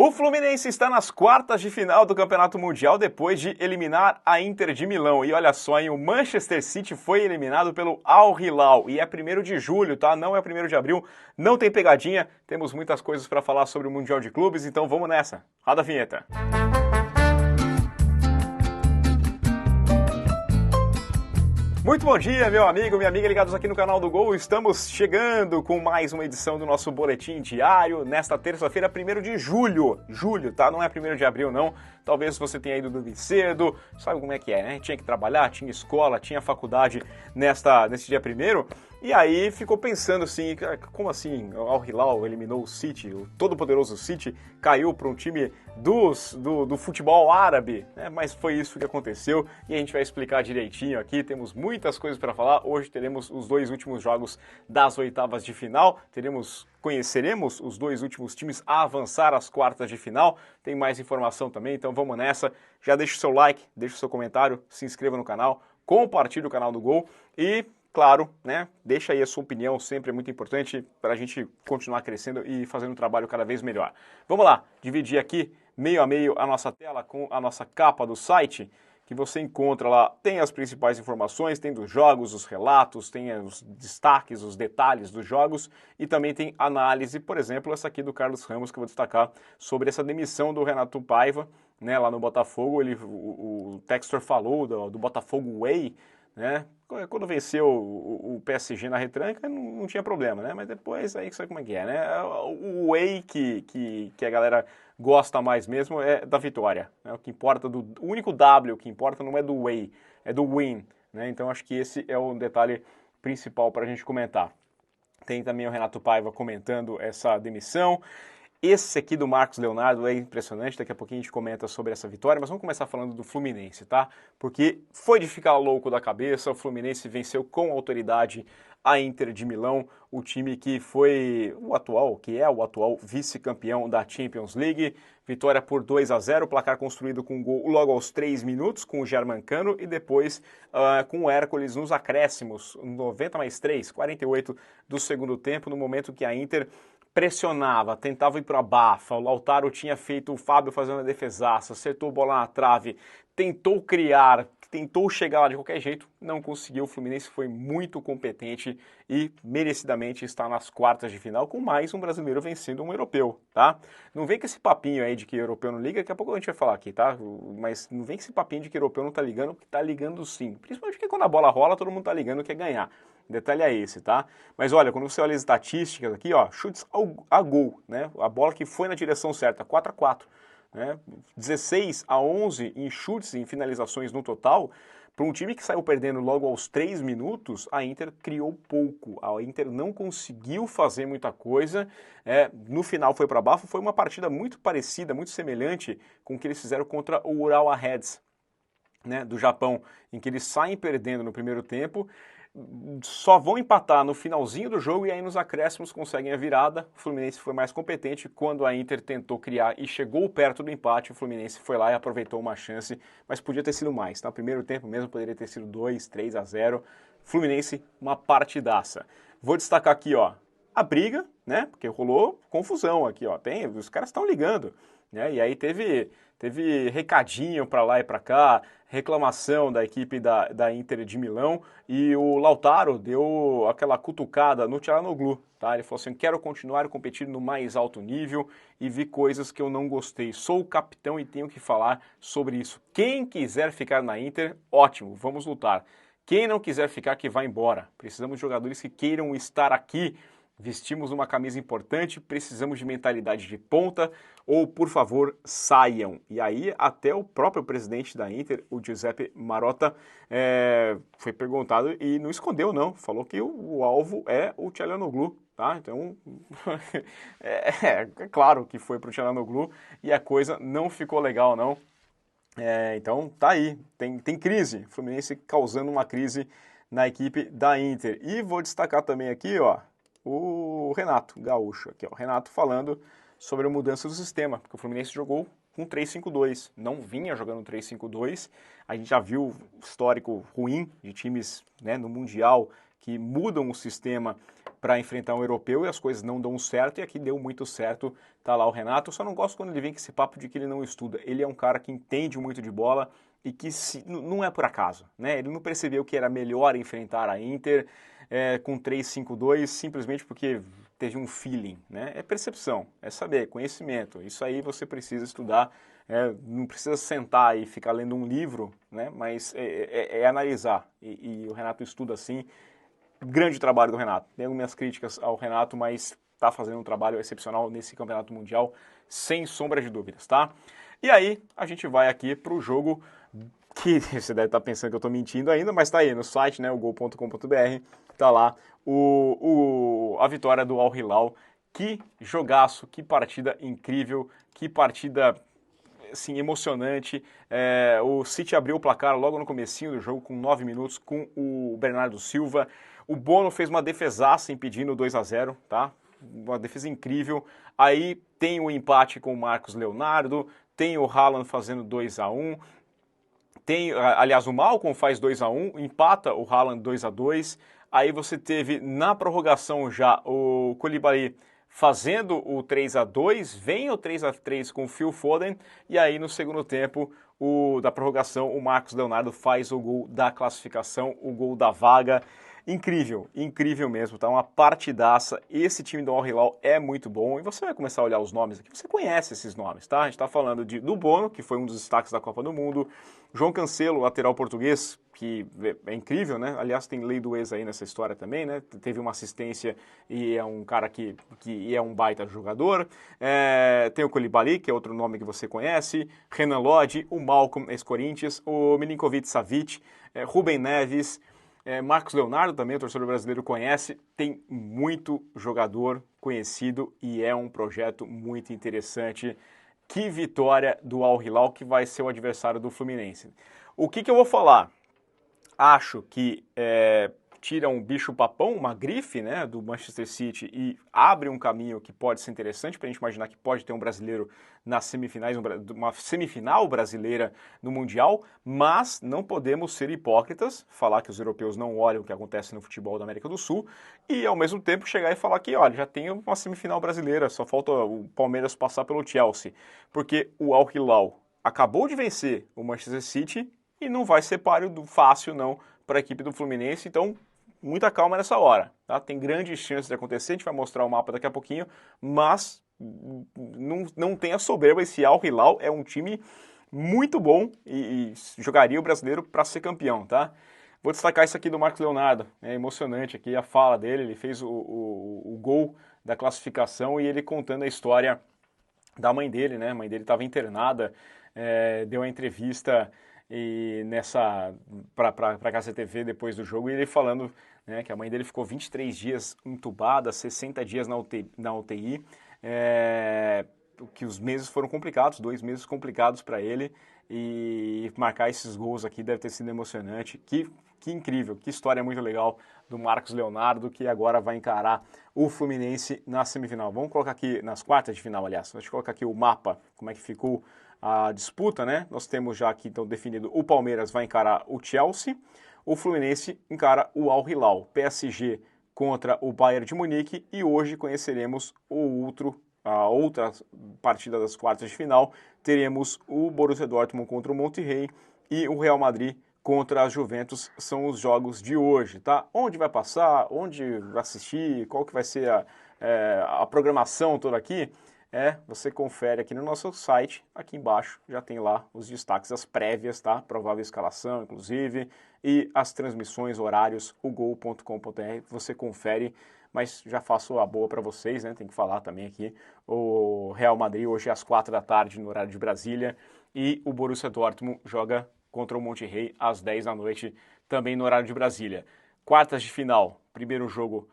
O Fluminense está nas quartas de final do Campeonato Mundial depois de eliminar a Inter de Milão. E olha só, hein, o Manchester City foi eliminado pelo Al Hilal. E é 1º de julho, tá? Não é 1º de abril, não tem pegadinha. Temos muitas coisas para falar sobre o Mundial de Clubes, então vamos nessa. Roda a vinheta. Muito bom dia, meu amigo, minha amiga ligados aqui no canal do Gol. Estamos chegando com mais uma edição do nosso boletim diário nesta terça-feira, 1º de julho. Julho, tá? Não é 1º de abril, não. Talvez você tenha ido dormir cedo, sabe como é que é, né? Tinha que trabalhar, tinha escola, tinha faculdade nesse dia 1º. E aí ficou pensando assim, como assim o Al Hilal eliminou o City, o todo-poderoso City caiu para um time do futebol árabe, né? Mas foi isso que aconteceu e a gente vai explicar direitinho aqui, temos muitas coisas para falar. Hoje teremos os 2 últimos jogos das oitavas de final, conheceremos os 2 últimos times a avançar às quartas de final, tem mais informação também, então vamos nessa. Já deixa o seu like, deixa o seu comentário, se inscreva no canal, compartilhe o canal do Gol e... claro, né? Deixa aí a sua opinião, sempre é muito importante para a gente continuar crescendo e fazendo um trabalho cada vez melhor. Vamos lá, dividir aqui meio a meio a nossa tela com a nossa capa do site, que você encontra lá, tem as principais informações, tem dos jogos, os relatos, tem os destaques, os detalhes dos jogos e também tem análise, por exemplo, essa aqui do Carlos Ramos, que eu vou destacar sobre essa demissão do Renato Paiva, né, lá no Botafogo. O Textor falou do Botafogo Way, né? Quando venceu o PSG na retranca, não tinha problema, né? Mas depois, aí sabe como é que é, né? O way que a galera gosta mais mesmo é da vitória, né? O que importa, o único W que importa não é do way, é do win, né? Então acho que esse é o detalhe principal para a gente comentar. Tem também o Renato Paiva comentando essa demissão. Esse aqui do Marcos Leonardo é impressionante, daqui a pouquinho a gente comenta sobre essa vitória, mas vamos começar falando do Fluminense, tá? Porque foi de ficar louco da cabeça, o Fluminense venceu com autoridade a Inter de Milão, o time que foi o atual vice-campeão da Champions League. Vitória por 2-0, placar construído com gol logo aos 3 minutos, com o Germancano, e depois com o Hércules nos acréscimos, 90 mais 3, 48 do segundo tempo, no momento que a Inter pressionava, tentava ir para a bafa, o Lautaro tinha feito o Fábio fazendo uma defesaça, acertou a bola na trave, tentou criar, tentou chegar lá de qualquer jeito, não conseguiu. O Fluminense foi muito competente e merecidamente está nas quartas de final com mais um brasileiro vencendo um europeu, tá? Não vem com esse papinho aí de que europeu não liga, daqui a pouco a gente vai falar aqui, tá? Mas não vem com esse papinho de que europeu não tá ligando, porque tá ligando sim. Principalmente porque quando a bola rola, todo mundo tá ligando que quer ganhar. O detalhe é esse, tá? Mas olha, quando você olha as estatísticas aqui, ó, chutes a gol, né? A bola que foi na direção certa, 4-4, né? 16-11 em chutes e em finalizações no total. Para um time que saiu perdendo logo aos 3 minutos, a Inter criou pouco. A Inter não conseguiu fazer muita coisa. No final foi para baixo. Foi uma partida muito parecida, muito semelhante com o que eles fizeram contra o Urawa Reds, né, do Japão, em que eles saem perdendo no primeiro tempo, só vão empatar no finalzinho do jogo e aí nos acréscimos conseguem a virada. O Fluminense foi mais competente. Quando a Inter tentou criar e chegou perto do empate, o Fluminense foi lá e aproveitou uma chance, mas podia ter sido mais, tá? No primeiro tempo mesmo poderia ter sido 2-3-0. Fluminense, uma partidaça. Vou destacar aqui, ó, a briga, né? Porque rolou confusão aqui, ó. Os caras estão ligando, né? E aí teve recadinho para lá e para cá, reclamação da equipe da Inter de Milão, e o Lautaro deu aquela cutucada no Çalhanoğlu, tá? Ele falou assim: quero continuar competindo no mais alto nível e vi coisas que eu não gostei. Sou o capitão e tenho que falar sobre isso. Quem quiser ficar na Inter, ótimo, vamos lutar. Quem não quiser ficar, que vá embora. Precisamos de jogadores que queiram estar aqui. Vestimos uma camisa importante, precisamos de mentalidade de ponta, ou, por favor, saiam. E aí, até o próprio presidente da Inter, o Giuseppe Marotta, foi perguntado e não escondeu, não. Falou que o alvo é o Çalhanoğlu, tá? Então, é claro que foi para o Çalhanoğlu e a coisa não ficou legal, não. Então, tá aí, tem crise. Fluminense causando uma crise na equipe da Inter. E vou destacar também aqui, ó, o Renato Gaúcho, aqui, ó, o Renato falando sobre a mudança do sistema, porque o Fluminense jogou com 3-5-2, não vinha jogando 3-5-2, a gente já viu o histórico ruim de times, né, no Mundial que mudam o sistema para enfrentar um europeu e as coisas não dão certo, e aqui deu muito certo, tá lá o Renato. Eu só não gosto quando ele vem com esse papo de que ele não estuda. Ele é um cara que entende muito de bola e que não é por acaso, né? Ele não percebeu que era melhor enfrentar a Inter com 3-5-2 simplesmente porque teve um feeling, né? É percepção, é saber, conhecimento. Isso aí você precisa estudar, não precisa sentar e ficar lendo um livro, né? Mas é analisar. E o Renato estuda assim. Grande trabalho do Renato. Tenho minhas críticas ao Renato, mas está fazendo um trabalho excepcional nesse campeonato mundial, sem sombra de dúvidas, tá? E aí, a gente vai aqui para o jogo que você deve estar pensando que eu estou mentindo ainda, mas está aí no site, né, o gol.com.br, tá lá a vitória do Al Hilal. Que jogaço, que partida incrível, que partida assim, emocionante. O City abriu o placar logo no comecinho do jogo, com 9 minutos, com o Bernardo Silva. O Bono fez uma defesaça impedindo o 2-0, tá? Uma defesa incrível. Aí tem o empate com o Marcos Leonardo, tem o Haaland fazendo 2-1. Tem, aliás, o Malcom faz 2-1, empata o Haaland 2-2. Aí você teve na prorrogação já o Koulibaly fazendo o 3-2, vem o 3-3 com o Phil Foden, e aí no segundo tempo da prorrogação o Marcos Leonardo faz o gol da classificação, o gol da vaga. Incrível, incrível mesmo, tá? Uma partidaça. Esse time do Al Hilal é muito bom e você vai começar a olhar os nomes aqui. Você conhece esses nomes, tá? A gente tá falando do Bono, que foi um dos destaques da Copa do Mundo, João Cancelo, lateral português, que é incrível, né? Aliás, tem lei do ex aí nessa história também, né? Teve uma assistência e é um cara que é um baita jogador. Tem o Koulibaly, que é outro nome que você conhece, Renan Lodge, o Malcom, ex-Corinthians, o Milinkovic-Savic, Rubem Neves, Marcos Leonardo também, o torcedor brasileiro conhece, tem muito jogador conhecido e é um projeto muito interessante. Que vitória do Al Hilal, que vai ser o adversário do Fluminense. O que eu vou falar? Acho que tira um bicho-papão, uma grife, né, do Manchester City e abre um caminho que pode ser interessante para a gente imaginar que pode ter um brasileiro nas semifinais, uma semifinal brasileira no Mundial, mas não podemos ser hipócritas, falar que os europeus não olham o que acontece no futebol da América do Sul e, ao mesmo tempo, chegar e falar que, olha, já tem uma semifinal brasileira, só falta o Palmeiras passar pelo Chelsea, porque o Al Hilal acabou de vencer o Manchester City e não vai ser páreo fácil, não, para a equipe do Fluminense, então muita calma nessa hora, tá? Tem grandes chances de acontecer, a gente vai mostrar o mapa daqui a pouquinho, mas não tenha soberba, esse Al Hilal é um time muito bom e jogaria o brasileiro para ser campeão, tá? Vou destacar isso aqui do Marcos Leonardo, é emocionante aqui a fala dele, ele fez o gol da classificação e ele contando a história da mãe dele, né? A mãe dele estava internada, deu a entrevista e para a KCTV depois do jogo, e ele falando, né, que a mãe dele ficou 23 dias entubada, 60 dias na UTI, que os meses foram complicados, 2 meses complicados para ele, e marcar esses gols aqui deve ter sido emocionante. Que incrível, que história muito legal do Marcos Leonardo, que agora vai encarar o Fluminense na semifinal. Vamos colocar aqui, nas quartas de final, aliás, deixa eu colocar aqui o mapa, como é que ficou a disputa, né? Nós temos já aqui então definido, o Palmeiras vai encarar o Chelsea, o Fluminense encara o Al Hilal, PSG contra o Bayern de Munique, e hoje conheceremos a outra partida das quartas de final. Teremos o Borussia Dortmund contra o Monterrey e o Real Madrid contra a Juventus. São os jogos de hoje, tá? Onde vai passar, onde vai assistir, qual que vai ser a programação toda aqui, você confere aqui no nosso site, aqui embaixo já tem lá os destaques, as prévias, tá? Provável escalação, inclusive, e as transmissões, horários, o gol.com.br, você confere, mas já faço a boa para vocês, né? Tem que falar também aqui, o Real Madrid hoje às 4 da tarde no horário de Brasília, e o Borussia Dortmund joga contra o Monterrey às 10 da noite, também no horário de Brasília. Quartas de final, primeiro jogo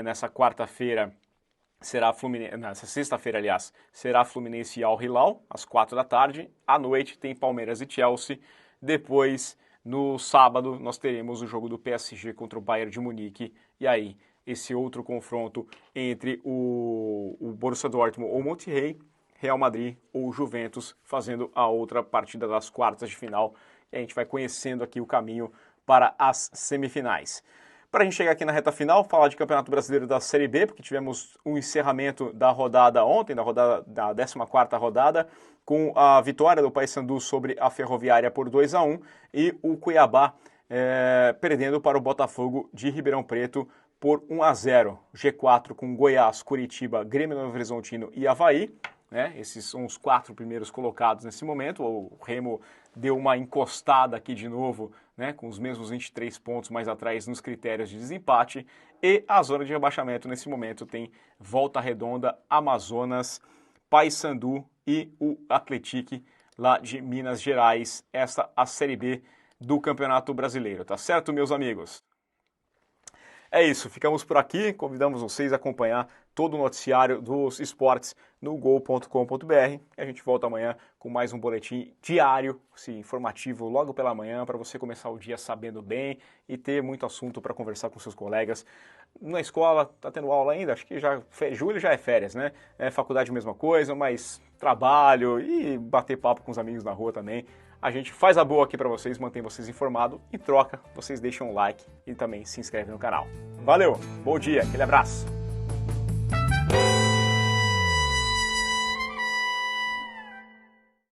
nessa quarta-feira, será Fluminense, nessa sexta-feira, aliás, será Fluminense e Al Hilal, às 4 da tarde. À noite tem Palmeiras e Chelsea. Depois, no sábado, nós teremos o jogo do PSG contra o Bayern de Munique. E aí, esse outro confronto entre o Borussia Dortmund ou Monterrey, Real Madrid ou Juventus, fazendo a outra partida das quartas de final. E a gente vai conhecendo aqui o caminho para as semifinais. Para a gente chegar aqui na reta final, falar de Campeonato Brasileiro da Série B, porque tivemos um encerramento da rodada ontem, da 14ª rodada, com a vitória do Paysandu sobre a Ferroviária por 2-1 e o Cuiabá perdendo para o Botafogo de Ribeirão Preto por 1-0. G4 com Goiás, Curitiba, Grêmio Novo Horizontino e Avaí. Esses são os 4 primeiros colocados nesse momento. O Remo deu uma encostada aqui de novo, com os mesmos 23 pontos mais atrás nos critérios de desempate. E a zona de rebaixamento nesse momento tem Volta Redonda, Amazonas, Paysandu e o Atlético lá de Minas Gerais. Essa a Série B do Campeonato Brasileiro, tá certo, meus amigos? É isso, ficamos por aqui, convidamos vocês a acompanhar todo o noticiário dos esportes no gol.com.br. A gente volta amanhã com mais um boletim diário, informativo, logo pela manhã, para você começar o dia sabendo bem e ter muito assunto para conversar com seus colegas. Na escola, tá tendo aula ainda? Acho que julho já é férias, né? Faculdade mesma coisa, mas trabalho e bater papo com os amigos na rua também. A gente faz a boa aqui para vocês, mantém vocês informados. Em troca, vocês deixam um like e também se inscrevem no canal. Valeu, bom dia, aquele abraço!